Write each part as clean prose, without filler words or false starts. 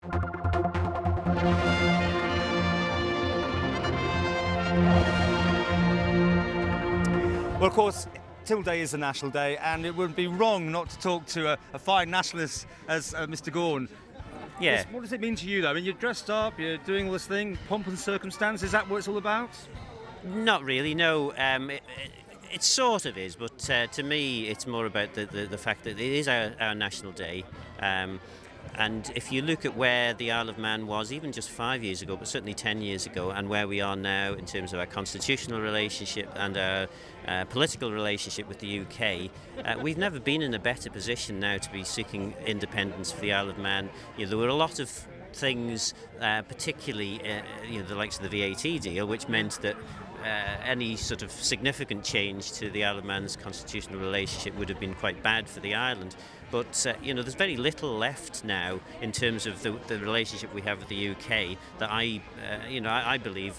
Well, of course, Tynwald Day is a national day, and it would be wrong not to talk to a fine nationalist as Mr. Gawne. Yeah. What does it mean to you, though? I mean, you're dressed up, you're doing all this thing, pomp and circumstance. Is that what it's all about? Not really, no. It sort of is, but to me it's more about the fact that it is our national day. And if you look at where the Isle of Man was, even just 5 years ago, but certainly 10 years ago, and where we are now in terms of our constitutional relationship and our political relationship with the UK, we've never been in a better position now to be seeking independence for the Isle of Man. You know, there were a lot of things, particularly the likes of the VAT deal, which meant that any sort of significant change to the Isle of Man's constitutional relationship would have been quite bad for the island. But there's very little left now in terms of the relationship we have with the UK that I believe.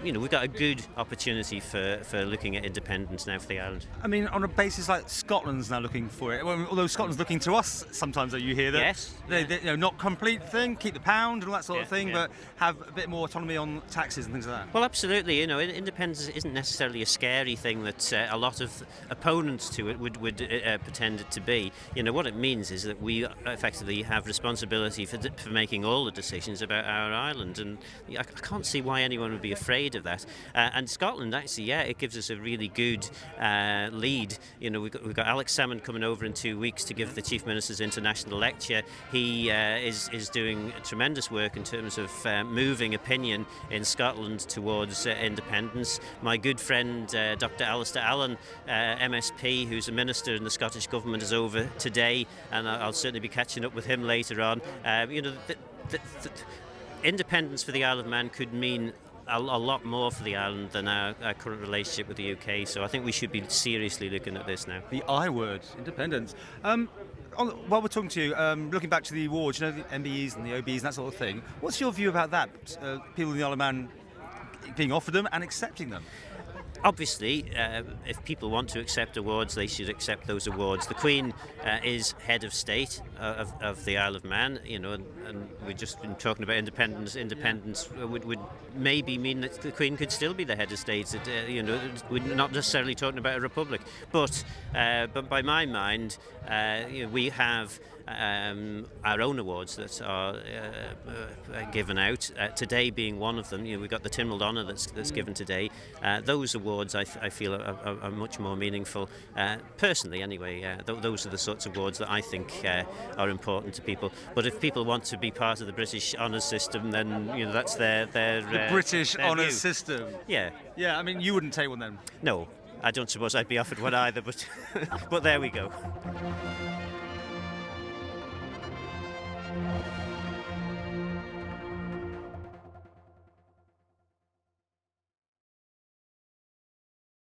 We've got a good opportunity for looking at independence now for the island. I mean, on a basis like Scotland's now looking for it, well, although Scotland's looking to us sometimes, that you hear that. Yes. They not complete thing, keep the pound and all that sort of thing, but have a bit more autonomy on taxes and things like that. Well, absolutely. Independence isn't necessarily a scary thing that a lot of opponents to it would pretend it to be. What it means is that we effectively have responsibility for making all the decisions about our island, and I can't see why anyone would be afraid of that. And Scotland, actually, it gives us a really good lead. We've got Alex Salmond coming over in 2 weeks to give the Chief Minister's International Lecture. He is doing tremendous work in terms of moving opinion in Scotland towards independence. My good friend Dr. Alistair Allen, MSP, who's a minister in the Scottish Government, is over today, and I'll certainly be catching up with him later on. Independence for the Isle of Man could mean a lot more for the island than our current relationship with the UK, so I think we should be seriously looking at this now. The I word, independence. While we're talking to you, looking back to the awards, the MBEs and the OBEs and that sort of thing, what's your view about that? People in the Isle of Man being offered them and accepting them? Obviously, if people want to accept awards, they should accept those awards. The Queen is head of state of the Isle of Man, and we've just been talking about independence. Independence would maybe mean that the Queen could still be the head of state. We're not necessarily talking about a republic, but by my mind, we have our own awards that are given out. Today being one of them, we've got the Tynwald Honour that's given today. Those awards I feel are much more meaningful, personally anyway. Those are the sorts of awards that I think are important to people. But if people want to be part of the British honours system, then that's their the British honours view. system. Yeah. I mean, you wouldn't take one then. No, I don't suppose I'd be offered one either. But but there we go.